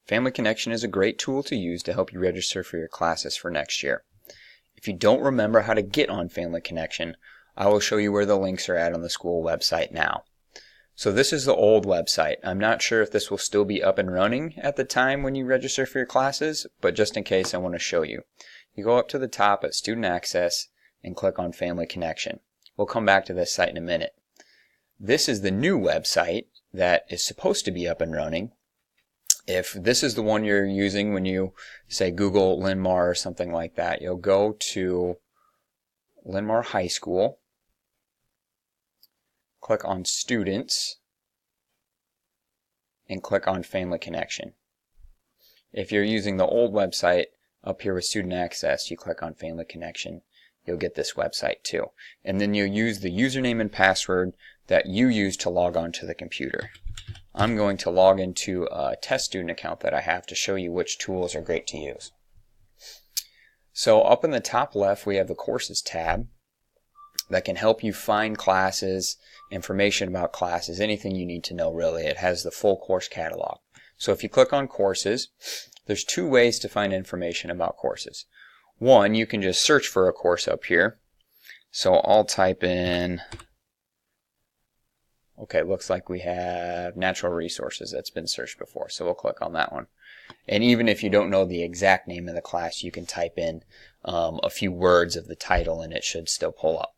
Family Connection is a great tool to use to help you register for your classes for next year. If you don't remember how to get on Family Connection, I will show you where the links are at on the school website now. So this is the old website. I'm not sure if this will still be up and running at the time when you register for your classes, but just in case I want to show you. You go up to the top at Student Access and click on Family Connection. We'll come back to this site in a minute. This is the new website that is supposed to be up and running. If this is the one you're using when you say Google Linn-Mar or something like that, you'll go to Linn-Mar High School, click on Students, and click on Family Connection. If you're using the old website, up here with Student Access, you click on Family Connection, you'll get this website too. And then you'll use the username and password that you use to log on to the computer. I'm going to log into a test student account that I have to show you which tools are great to use. So up in the top left we have the Courses tab that can help you find classes, information about classes, anything you need to know really. It has the full course catalog. So if you click on Courses, there's two ways to find information about courses. One, you can just search for a course up here. So I'll type in, okay, looks like we have natural resources. That's been searched before, so we'll click on that one. And even if you don't know the exact name of the class, you can type in a few words of the title and it should still pull up.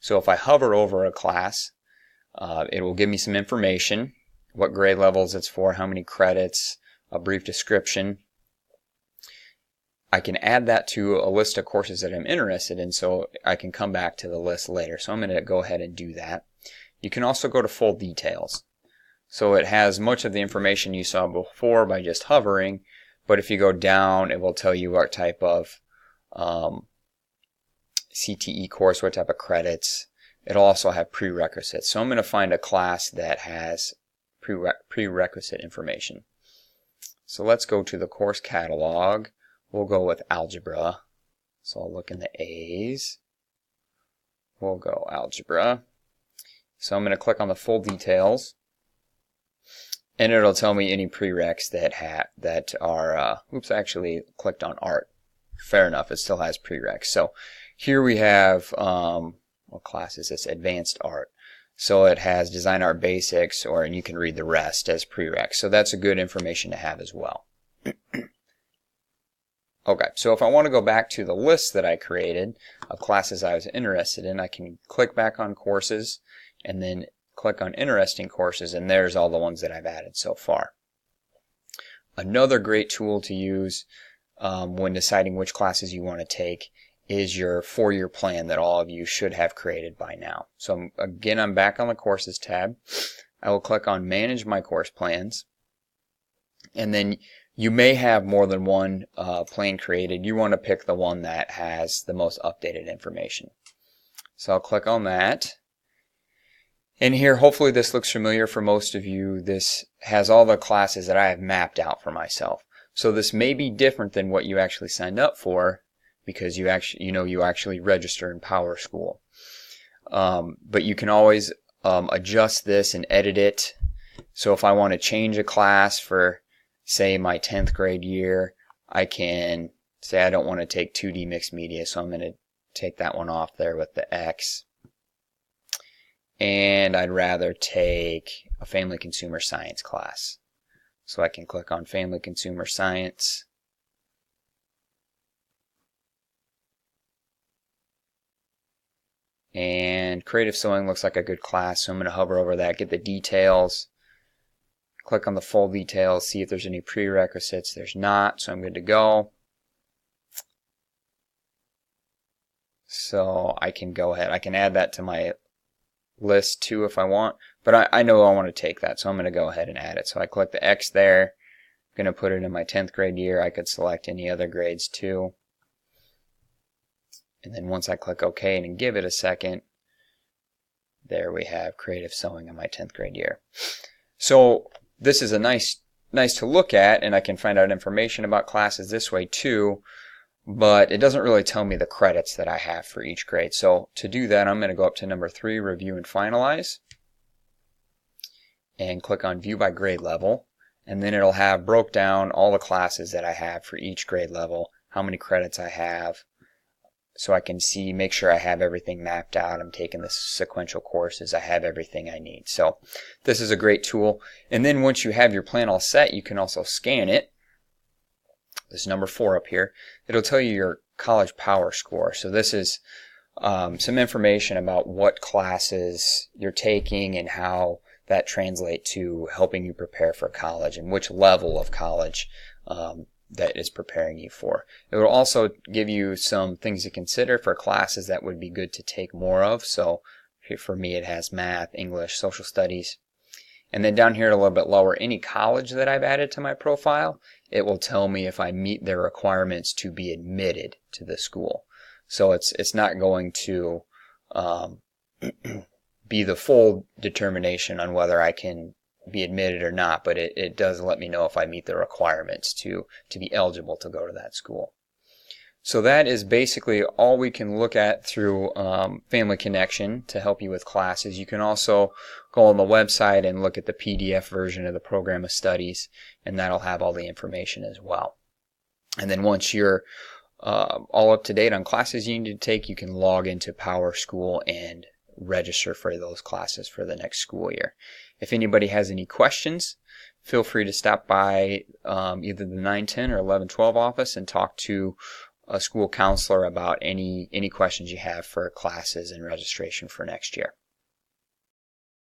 So if I hover over a class, it will give me some information, what grade levels it's for, how many credits, a brief description. I can add that to a list of courses that I'm interested in so I can come back to the list later. So I'm going to go ahead and do that. You can also go to full details. So it has much of the information you saw before by just hovering, but if you go down, it will tell you what type of CTE course, what type of credits. It'll also have prerequisites. So I'm going to find a class that has prerequisite information. So let's go to the course catalog. We'll go with algebra. So I'll look in the A's. We'll go algebra. So I'm going to click on the full details, and it'll tell me any prereqs that are, oops, I actually clicked on art. Fair enough, it still has prereqs. So here we have, what class is this? Advanced art. So it has design art basics, and you can read the rest as prereqs. So that's a good information to have as well. Okay, so if I want to go back to the list that I created of classes I was interested in, I can click back on courses and then click on interesting courses, and there's all the ones that I've added so far. Another great tool to use when deciding which classes you want to take is your 4-year plan that all of you should have created by now. So again, I'm back on the Courses tab. I will click on Manage My Course Plans, and then you may have more than one plan created. You want to pick the one that has the most updated information. So I'll click on that. And here, hopefully this looks familiar for most of you. This has all the classes that I have mapped out for myself. So this may be different than what you actually signed up for because you actually register in Power School. But you can always adjust this and edit it. So if I want to change a class for, say, my 10th grade year, I can say I don't want to take 2D mixed media, so I'm going to take that one off there with the X. And I'd rather take a Family Consumer Science class. So I can click on Family Consumer Science. And Creative Sewing looks like a good class, so I'm going to hover over that, get the details, click on the full details, see if there's any prerequisites. There's not, so I'm good to go. So I can go ahead, I can add that to my list too if I want, but I know I want to take that, so I'm going to go ahead and add it. So I click the X there, I'm going to put it in my 10th grade year. I could select any other grades too. And then once I click OK and give it a second, there we have Creative Sewing in my 10th grade year. So this is a nice to look at, and I can find out information about classes this way too, but it doesn't really tell me the credits that I have for each grade. So to do that, I'm going to go up to number 3, Review and Finalize, and click on View by Grade Level, and then it'll have broke down all the classes that I have for each grade level, how many credits I have, so I can see, make sure I have everything mapped out. I'm taking the sequential courses. I have everything I need. So this is a great tool. And then once you have your plan all set, you can also scan it. This is number 4 up here. It'll tell you your college power score. So this is some information about what classes you're taking and how that translate to helping you prepare for college and which level of college that is preparing you for. It will also give you some things to consider for classes that would be good to take more of. So for me it has math, English, social studies. And then down here a little bit lower, any college that I've added to my profile, it will tell me if I meet their requirements to be admitted to the school. So it's not going to be the full determination on whether I can be admitted or not, but it does let me know if I meet the requirements to be eligible to go to that school. So that is basically all we can look at through Family Connection to help you with classes. You can also go on the website and look at the PDF version of the program of studies, and that'll have all the information as well. And then once you're all up to date on classes you need to take, you can log into PowerSchool and register for those classes for the next school year. If anybody has any questions, feel free to stop by either the 910 or 1112 office and talk to a school counselor about any questions you have for classes and registration for next year.